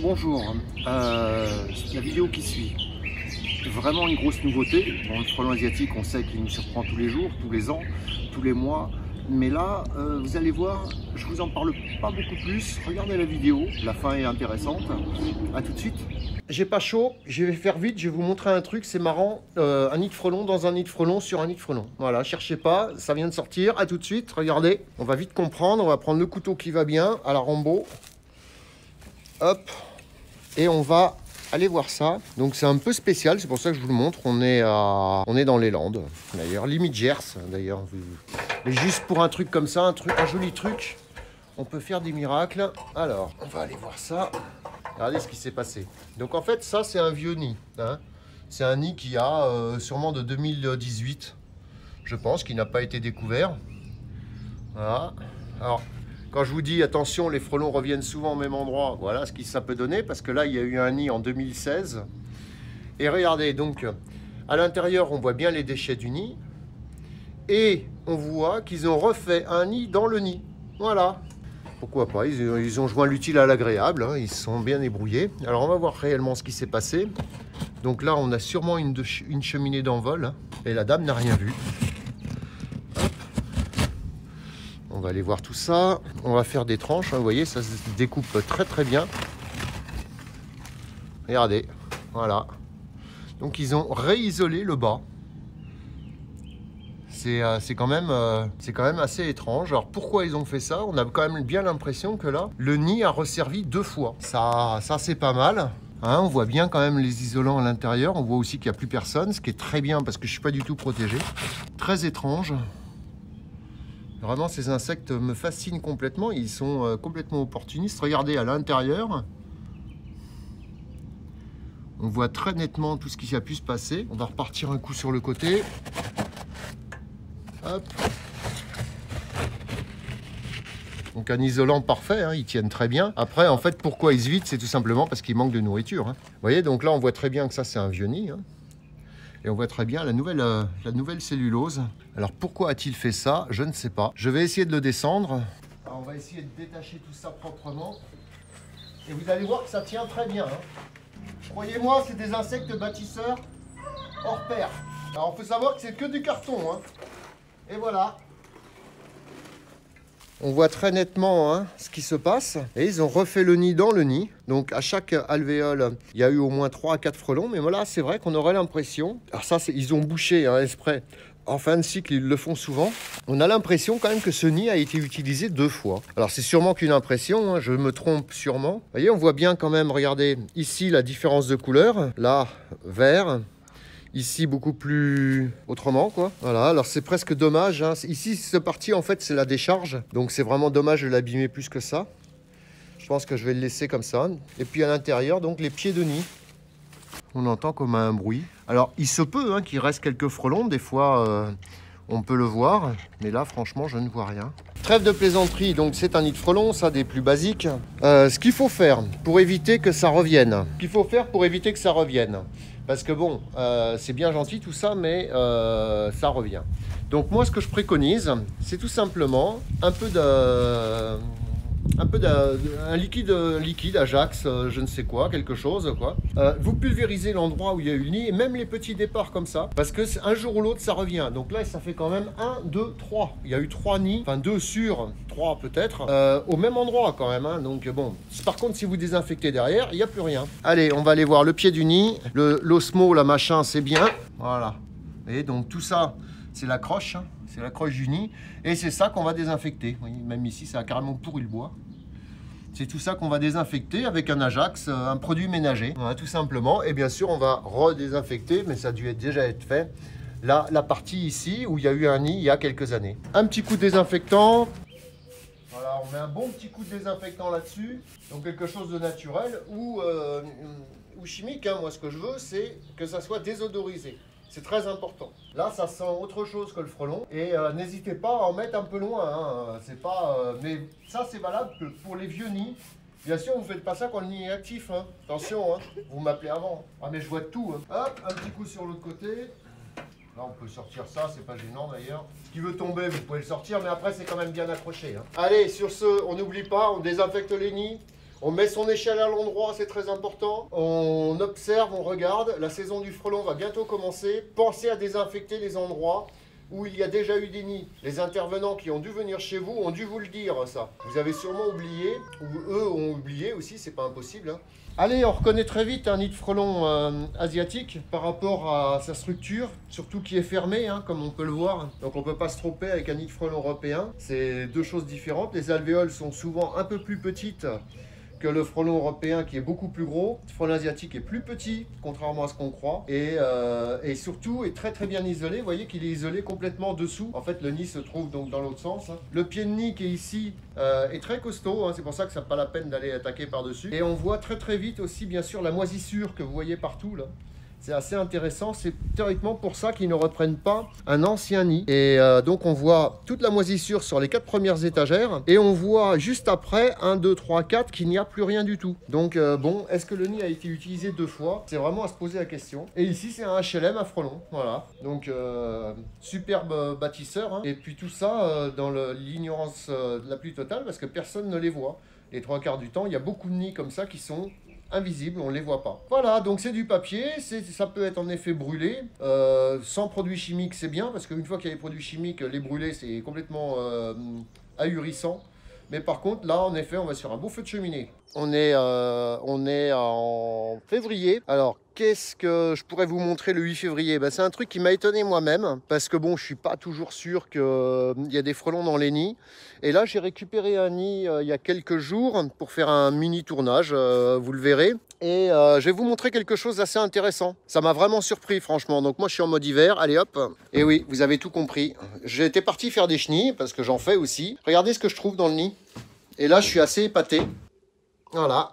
Bonjour, la vidéo qui suit, vraiment une grosse nouveauté. Bon, le frelon asiatique, on sait qu'il nous surprend tous les jours, tous les ans, tous les mois. Mais là, vous allez voir, je vous en parle pas beaucoup plus. Regardez la vidéo, la fin est intéressante. A tout de suite. J'ai pas chaud, je vais faire vite, je vais vous montrer un truc, c'est marrant. Un nid de frelon dans un nid de frelon sur un nid de frelon. Voilà, cherchez pas, ça vient de sortir. A tout de suite, regardez. On va vite comprendre, on va prendre le couteau qui va bien à la Rambo. Hop, et on va aller voir ça. Donc c'est un peu spécial, c'est pour ça que je vous le montre. On est dans les Landes, d'ailleurs, limite Gers, d'ailleurs. Mais juste pour un truc comme ça, un joli truc, on peut faire des miracles. Alors, on va aller voir ça. Regardez ce qui s'est passé. Donc en fait, ça c'est un vieux nid. Hein. C'est un nid qui a sûrement de 2018, je pense, qui n'a pas été découvert. Voilà. Alors, quand je vous dis attention, les frelons reviennent souvent au même endroit, voilà ce que ça peut donner, parce que là, il y a eu un nid en 2016. Et regardez, donc, à l'intérieur, on voit bien les déchets du nid. Et on voit qu'ils ont refait un nid dans le nid. Voilà. Pourquoi pas, ils ont joint l'utile à l'agréable, hein, ils se sont bien débrouillés. Alors, on va voir réellement ce qui s'est passé. Donc là, on a sûrement une cheminée d'envol, hein, et la dame n'a rien vu. On va aller voir tout ça. On va faire des tranches. Hein, vous voyez, ça se découpe très très bien. Regardez. Voilà. Donc ils ont réisolé le bas. C'est quand même assez étrange. Alors pourquoi ils ont fait ça? On a quand même bien l'impression que là, le nid a resservi 2 fois. Ça c'est pas mal. Hein, on voit bien quand même les isolants à l'intérieur. On voit aussi qu'il n'y a plus personne, ce qui est très bien parce que je ne suis pas du tout protégé. Très étrange. Vraiment, ces insectes me fascinent complètement. Ils sont complètement opportunistes. Regardez à l'intérieur. On voit très nettement tout ce qui a pu se passer. On va repartir un coup sur le côté. Hop. Donc un isolant parfait, hein, ils tiennent très bien. Après, en fait, pourquoi ils se vident? C'est tout simplement parce qu'il manque de nourriture. Hein. Vous voyez, donc là, on voit très bien que ça, c'est un vieux nid. Hein. Et on voit très bien la nouvelle cellulose. Alors pourquoi a-t-il fait ça? Je ne sais pas. Je vais essayer de le descendre. Alors, on va essayer de détacher tout ça proprement. Et vous allez voir que ça tient très bien. Hein. Croyez-moi, c'est des insectes bâtisseurs hors pair. Alors il faut savoir que c'est que du carton. Hein. Et voilà. On voit très nettement hein, ce qui se passe. Et ils ont refait le nid dans le nid. Donc à chaque alvéole, il y a eu au moins 3 à 4 frelons. Mais voilà, c'est vrai qu'on aurait l'impression... Alors ça, ils ont bouché hein, exprès. En fin de cycle, ils le font souvent. On a l'impression quand même que ce nid a été utilisé 2 fois. Alors c'est sûrement qu'une impression, hein, je me trompe sûrement. Vous voyez, on voit bien quand même, regardez, ici la différence de couleur. Là, vert. Ici, beaucoup plus autrement, quoi. Voilà, alors c'est presque dommage. Hein. Ici, cette partie, en fait, c'est la décharge. Donc, c'est vraiment dommage de l'abîmer plus que ça. Je pense que je vais le laisser comme ça. Et puis, à l'intérieur, donc, les pieds de nid. On entend comme un bruit. Alors, il se peut hein, qu'il reste quelques frelons. Des fois, on peut le voir. Mais là, franchement, je ne vois rien. Trêve de plaisanterie. Donc, c'est un nid de frelons, ça, des plus basiques. Ce qu'il faut faire pour éviter que ça revienne. Parce que bon, c'est bien gentil tout ça, mais ça revient. Donc moi, ce que je préconise, c'est tout simplement un liquide Ajax, je ne sais quoi, quelque chose quoi. Vous pulvérisez l'endroit où il y a eu le nid et même les petits départs comme ça, parce que un jour ou l'autre ça revient. Donc là, ça fait quand même 1, 2, 3. Il y a eu 3 nids, enfin 2 sur 3 peut-être, au même endroit quand même. Hein. Donc bon, par contre, si vous désinfectez derrière, il n'y a plus rien. Allez, on va aller voir le pied du nid, l'osmo, la machin, c'est bien. Voilà. Et donc tout ça, c'est la croche. Hein. C'est la croche du nid. Et c'est ça qu'on va désinfecter. Vous voyez, même ici, ça a carrément pourri le bois. C'est tout ça qu'on va désinfecter avec un Ajax, un produit ménager, voilà, tout simplement. Et bien sûr, on va redésinfecter, mais ça a dû déjà être fait, la partie ici où il y a eu un nid il y a quelques années. Un petit coup de désinfectant. Voilà, on met un bon petit coup de désinfectant là-dessus. Donc quelque chose de naturel ou chimique. Hein. Moi, ce que je veux, c'est que ça soit désodorisé. C'est très important. Là, ça sent autre chose que le frelon. Et n'hésitez pas à en mettre un peu loin. Hein. C'est pas, mais ça, c'est valable que pour les vieux nids. Bien sûr, vous ne faites pas ça quand le nid est actif. Hein. Attention, hein. Vous m'appelez avant. Ah, mais je vois tout. Hein. Hop, un petit coup sur l'autre côté. Là, on peut sortir ça. C'est pas gênant d'ailleurs. Ce qui veut tomber, vous pouvez le sortir. Mais après, c'est quand même bien accroché. Hein. Allez, sur ce, on n'oublie pas. On désinfecte les nids. On met son échelle à l'endroit, c'est très important. On observe, on regarde. La saison du frelon va bientôt commencer. Pensez à désinfecter les endroits où il y a déjà eu des nids. Les intervenants qui ont dû venir chez vous ont dû vous le dire, ça. Vous avez sûrement oublié, ou eux ont oublié aussi, c'est pas impossible. Hein. Allez, on reconnaît très vite un nid de frelon asiatique par rapport à sa structure, surtout qui est fermé, hein, comme on peut le voir. Donc on ne peut pas se tromper avec un nid de frelon européen. C'est deux choses différentes. Les alvéoles sont souvent un peu plus petites que le frelon européen qui est beaucoup plus gros. Le frelon asiatique est plus petit, contrairement à ce qu'on croit. Et surtout est très très bien isolé. Vous voyez qu'il est isolé complètement dessous. En fait, le nid se trouve donc dans l'autre sens. Hein. Le pied de nid qui est ici est très costaud. Hein. C'est pour ça que ça n'a pas la peine d'aller attaquer par-dessus. Et on voit très très vite aussi, bien sûr, la moisissure que vous voyez partout là. C'est assez intéressant, c'est théoriquement pour ça qu'ils ne reprennent pas un ancien nid. Et donc on voit toute la moisissure sur les 4 premières étagères. Et on voit juste après, 1, 2, 3, 4, qu'il n'y a plus rien du tout. Donc bon, est-ce que le nid a été utilisé 2 fois? C'est vraiment à se poser la question. Et ici c'est un HLM à frelons, voilà. Donc superbe bâtisseur. Hein. Et puis tout ça dans l'ignorance la plus totale parce que personne ne les voit. Les 3 quarts du temps, il y a beaucoup de nids comme ça qui sont invisibles, on ne les voit pas. Voilà, donc c'est du papier, ça peut être en effet brûlé. Sans produits chimiques, c'est bien, parce qu'une fois qu'il y a les produits chimiques, les brûler, c'est complètement ahurissant. Mais par contre, là, en effet, on va sur un beau feu de cheminée. On est en février. Alors, qu'est-ce que je pourrais vous montrer le 8 février? C'est un truc qui m'a étonné moi-même, parce que bon, je suis pas toujours sûr qu'il y a des frelons dans les nids. Et là, j'ai récupéré un nid il y a quelques jours pour faire un mini tournage, vous le verrez. Et je vais vous montrer quelque chose d'assez intéressant. Ça m'a vraiment surpris, franchement. Donc moi, je suis en mode hiver. Allez, hop. Et oui, vous avez tout compris. J'étais parti faire des chenilles, parce que j'en fais aussi. Regardez ce que je trouve dans le nid. Et là, je suis assez épaté. Voilà.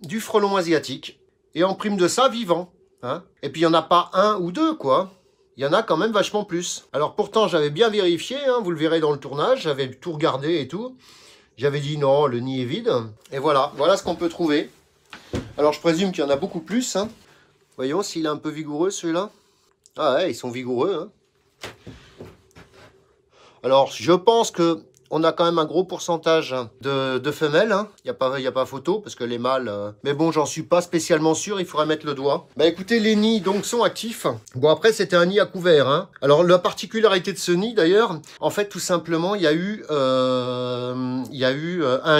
Du frelon asiatique. Et en prime de ça, vivant. Hein. Et puis, il n'y en a pas un ou deux, quoi. Il y en a quand même vachement plus. Alors pourtant, j'avais bien vérifié, hein, vous le verrez dans le tournage. J'avais tout regardé et tout. J'avais dit non, le nid est vide. Et voilà, voilà ce qu'on peut trouver. Alors, je présume qu'il y en a beaucoup plus. Hein. Voyons s'il est un peu vigoureux, celui-là. Ah ouais, ils sont vigoureux. Hein. Alors, je pense que on a quand même un gros pourcentage de femelles. Hein. Il n'y a pas photo parce que les mâles... Mais bon, j'en suis pas spécialement sûr. Il faudrait mettre le doigt. Bah écoutez, les nids donc sont actifs. Bon, après, c'était un nid à couvert. Hein. Alors, la particularité de ce nid, d'ailleurs, en fait, tout simplement, il y a eu un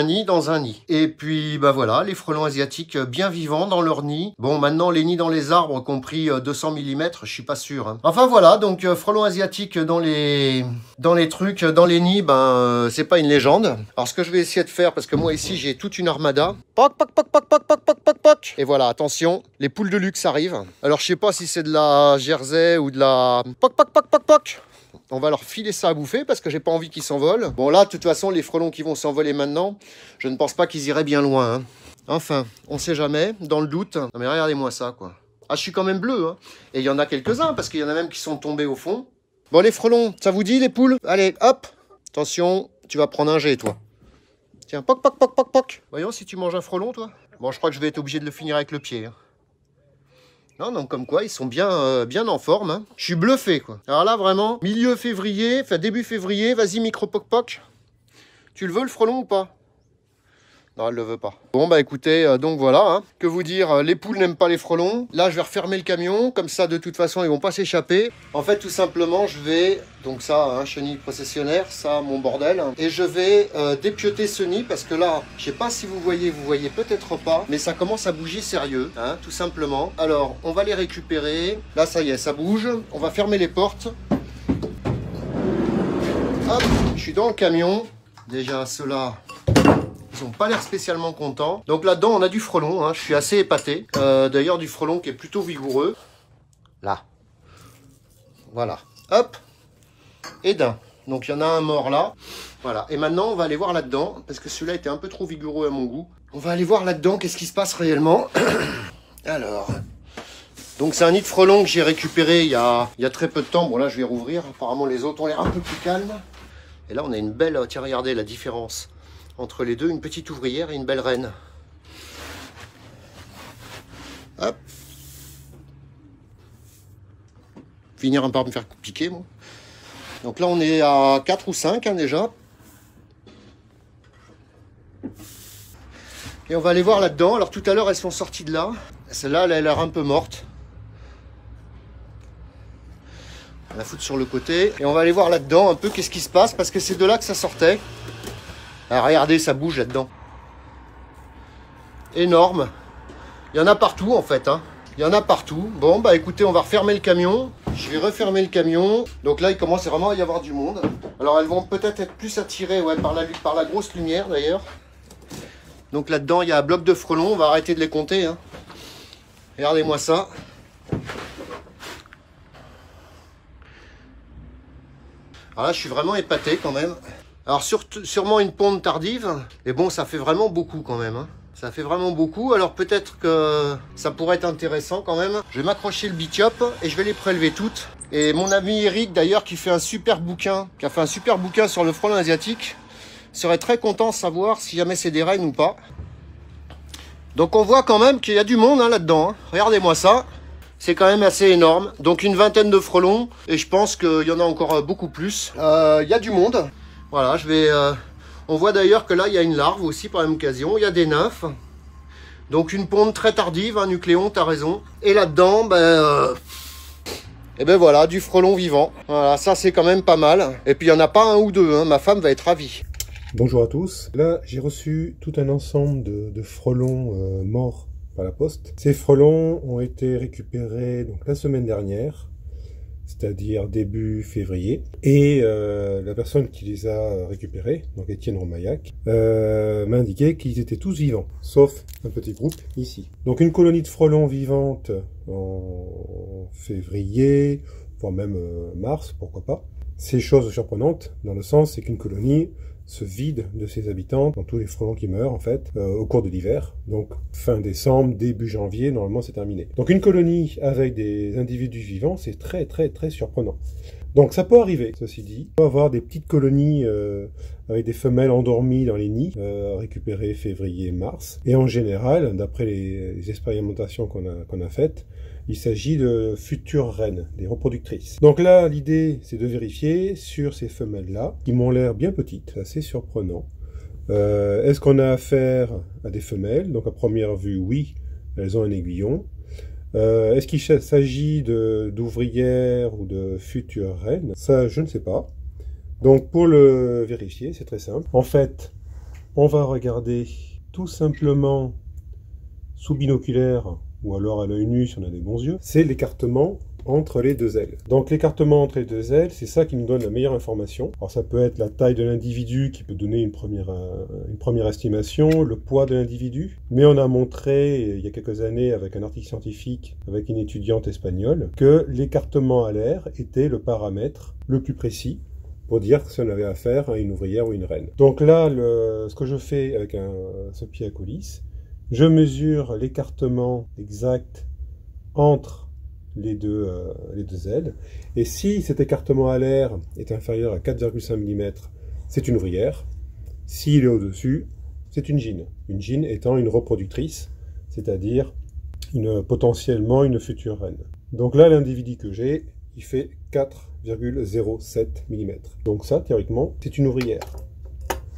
nid dans un nid. Et puis, bah voilà, les frelons asiatiques bien vivants dans leur nid. Bon, maintenant, les nids dans les arbres, compris 200 mm, je suis pas sûr. Hein. Enfin, voilà, donc, frelons asiatiques dans les trucs, dans les nids, c'est pas une légende. Alors ce que je vais essayer de faire, parce que moi ici j'ai toute une armada. Poc, poc, poc, poc, poc, poc, poc, poc, poc. Et voilà, attention, les poules de luxe arrivent. Alors je sais pas si c'est de la Jersey ou de la... Poc, poc, poc, poc, poc. On va leur filer ça à bouffer parce que j'ai pas envie qu'ils s'envolent. Bon là, de toute façon, les frelons qui vont s'envoler maintenant, je ne pense pas qu'ils iraient bien loin. Hein. Enfin, on sait jamais, dans le doute. Non mais regardez-moi ça, quoi. Ah, je suis quand même bleu, hein. Et il y en a quelques-uns, parce qu'il y en a même qui sont tombés au fond. Bon, les frelons, ça vous dit, les poules? Allez, hop. Attention, tu vas prendre un jet, toi. Tiens, poc, poc, poc, poc, poc. Voyons si tu manges un frelon, toi. Bon, je crois que je vais être obligé de le finir avec le pied. Hein. Non, donc comme quoi, ils sont bien, bien en forme. Hein. Je suis bluffé, quoi. Alors là, vraiment, milieu février, enfin début février, vas-y, micro poc poc. Tu le veux, le frelon, ou pas? Non, elle le veut pas. Bon, bah écoutez, donc voilà. Hein. Que vous dire, les poules n'aiment pas les frelons. Là, je vais refermer le camion. Comme ça, de toute façon, ils vont pas s'échapper. En fait, tout simplement, je vais... Donc ça, hein, chenille processionnaire, ça, mon bordel. Et je vais dépioter ce nid parce que là, je sais pas si vous voyez peut-être pas. Mais ça commence à bouger sérieux, hein, tout simplement. Alors, on va les récupérer. Là, ça y est, ça bouge. On va fermer les portes. Hop, je suis dans le camion. Déjà, ceux-là... Ils n'ont pas l'air spécialement contents. Donc là-dedans, on a du frelon. Hein. Je suis assez épaté. D'ailleurs, du frelon qui est plutôt vigoureux. Là. Voilà. Hop. Et d'un. Donc, il y en a un mort là. Voilà. Et maintenant, on va aller voir là-dedans. Parce que celui-là était un peu trop vigoureux à mon goût. On va aller voir là-dedans qu'est-ce qui se passe réellement. Alors. Donc, c'est un nid de frelon que j'ai récupéré il y a très peu de temps. Bon, là, je vais rouvrir. Apparemment, les autres ont l'air un peu plus calmes. Et là, on a une belle... Tiens, regardez la différence. Entre les deux, une petite ouvrière et une belle reine. Hop. Finir par me faire piquer, moi. Donc là, on est à 4 ou 5 hein, déjà. Et on va aller voir là-dedans. Alors tout à l'heure, elles sont sorties de là. Celle-là, elle a l'air un peu morte. On la foutre sur le côté. Et on va aller voir là-dedans un peu qu'est-ce qui se passe. Parce que c'est de là que ça sortait. Alors, regardez, ça bouge là-dedans. Énorme. Il y en a partout en fait. Hein. Il y en a partout. Bon, bah écoutez, on va refermer le camion. Je vais refermer le camion. Donc là, il commence vraiment à y avoir du monde. Alors, elles vont peut-être être plus attirées par la grosse lumière d'ailleurs. Donc là-dedans, il y a un bloc de frelons. On va arrêter de les compter. Hein. Regardez-moi ça. Alors là, je suis vraiment épaté quand même. Alors, sûrement une ponte tardive. Et bon, ça fait vraiment beaucoup quand même. Hein. Ça fait vraiment beaucoup. Alors, peut-être que ça pourrait être intéressant quand même. Je vais m'accrocher le bityop et je vais les prélever toutes. Et mon ami Eric, d'ailleurs, qui a fait un super bouquin sur le frelon asiatique, serait très content de savoir si jamais c'est des reines ou pas. Donc, on voit quand même qu'il y a du monde hein, là-dedans. Hein. Regardez-moi ça. C'est quand même assez énorme. Donc, une vingtaine de frelons. Et je pense qu'il y en a encore beaucoup plus. Il y a du monde. Voilà, je vais... on voit d'ailleurs que là, il y a une larve aussi par la même occasion. Il y a des nymphes. Donc, une ponte très tardive, hein, Nucléon, t'as raison. Et là-dedans, et ben voilà, du frelon vivant. Voilà, ça, c'est quand même pas mal. Et puis, il n'y en a pas un ou deux. Hein. Ma femme va être ravie. Bonjour à tous. Là, j'ai reçu tout un ensemble de frelons morts par la poste. Ces frelons ont été récupérés donc, la semaine dernière. C'est-à-dire début février. Et la personne qui les a récupérés, donc Étienne Romaillac, m'a indiqué qu'ils étaient tous vivants, sauf un petit groupe ici. Donc une colonie de frelons vivante en février, voire même mars, pourquoi pas. C'est chose surprenante, dans le sens c'est qu'une colonie se vide de ses habitants, dans tous les frelons qui meurent en fait, au cours de l'hiver. Donc fin décembre, début janvier, normalement c'est terminé. Donc une colonie avec des individus vivants, c'est très surprenant. Donc ça peut arriver, ceci dit. On peut avoir des petites colonies avec des femelles endormies dans les nids, récupérées février, mars. Et en général, d'après les expérimentations qu'on a faites, il s'agit de futures reines, des reproductrices. Donc là, l'idée, c'est de vérifier sur ces femelles-là, qui m'ont l'air bien petites, assez surprenant. Est-ce qu'on a affaire à des femelles? Donc à première vue, oui, elles ont un aiguillon. Est-ce qu'il s'agit d'ouvrières ou de futures reines? Ça, je ne sais pas. Donc pour le vérifier, c'est très simple. En fait, on va regarder tout simplement sous binoculaire, ou alors à l'œil nu si on a des bons yeux, c'est l'écartement entre les deux ailes. Donc l'écartement entre les deux ailes, c'est ça qui nous donne la meilleure information. Alors ça peut être la taille de l'individu qui peut donner une première estimation, le poids de l'individu, mais on a montré il y a quelques années avec un article scientifique avec une étudiante espagnole que l'écartement à l'air était le paramètre le plus précis pour dire si on avait affaire à une ouvrière ou une reine. Donc là, ce que je fais avec ce pied à coulisse, je mesure l'écartement exact entre les deux ailes. Et si cet écartement à l'air est inférieur à 4,5 mm, c'est une ouvrière. S'il est au-dessus, c'est une gyne. Une gyne étant une reproductrice, c'est-à-dire potentiellement une future reine. Donc là, l'individu que j'ai, il fait 4,07 mm. Donc ça, théoriquement, c'est une ouvrière.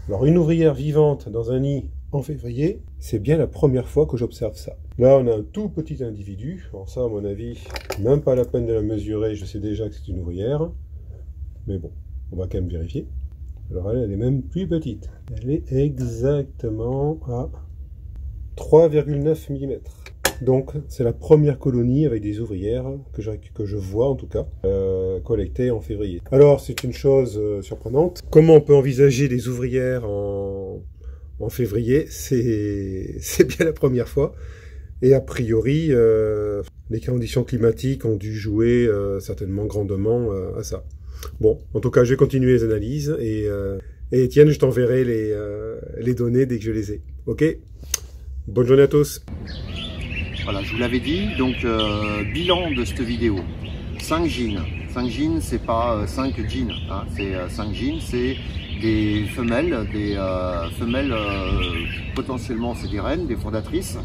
Alors une ouvrière vivante dans un nid en février, c'est bien la première fois que j'observe ça. Là, on a un tout petit individu. Alors ça, à mon avis, même pas la peine de la mesurer. Je sais déjà que c'est une ouvrière. Mais bon, on va quand même vérifier. Alors elle est même plus petite. Elle est exactement à 3,9 mm. Donc, c'est la première colonie avec des ouvrières que je vois, en tout cas, collectées en février. Alors, c'est une chose surprenante. Comment on peut envisager des ouvrières en février? C'est bien la première fois. Et a priori, les conditions climatiques ont dû jouer certainement grandement à ça. Bon, en tout cas, je vais continuer les analyses et Étienne, je t'enverrai les données dès que je les ai. Ok? Bonne journée à tous. Voilà, je vous l'avais dit, donc bilan de cette vidéo. 5 gynes. 5 gynes, c'est pas 5 jeans, hein, c'est 5 gynes, c'est des femelles, potentiellement c'est des reines, des fondatrices.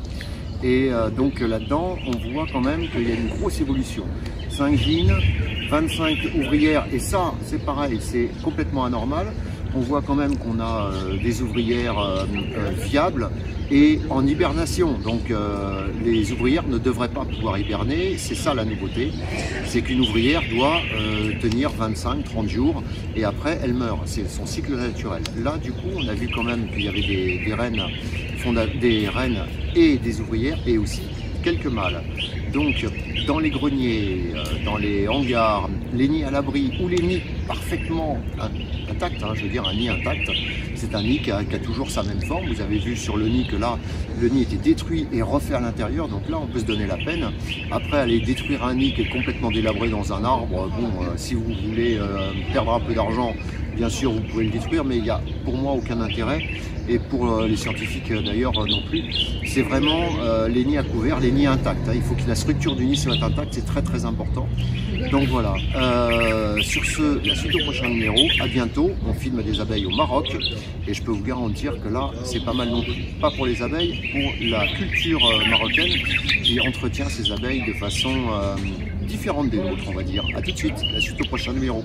Et donc là-dedans, on voit quand même qu'il y a une grosse évolution. 5 gynes, 25 ouvrières, et ça, c'est pareil, c'est complètement anormal. on voit quand même qu'on a des ouvrières viables et en hibernation. Donc les ouvrières ne devraient pas pouvoir hiberner, c'est ça la nouveauté, c'est qu'une ouvrière doit tenir 25-30 jours et après elle meurt, c'est son cycle naturel. Là du coup on a vu quand même qu'il y avait des reines et des ouvrières et aussi quelques mâles. Donc dans les greniers, dans les hangars, les nids à l'abri ou les nids parfaitement intacts, je veux dire un nid intact, c'est un nid qui a toujours sa même forme. Vous avez vu sur le nid que là, le nid était détruit et refait à l'intérieur, donc là on peut se donner la peine. Après aller détruire un nid qui est complètement délabré dans un arbre, si vous voulez perdre un peu d'argent, bien sûr vous pouvez le détruire, mais il n'y a pour moi aucun intérêt. Et pour les scientifiques d'ailleurs non plus, c'est vraiment les nids à couvert, les nids intacts. Il faut que la structure du nid soit intacte, c'est très important. Donc voilà, sur ce, la suite au prochain numéro, à bientôt. On filme des abeilles au Maroc et je peux vous garantir que là, c'est pas mal non plus. Pas pour les abeilles, pour la culture marocaine qui entretient ces abeilles de façon différente des nôtres, on va dire. A tout de suite, la suite au prochain numéro.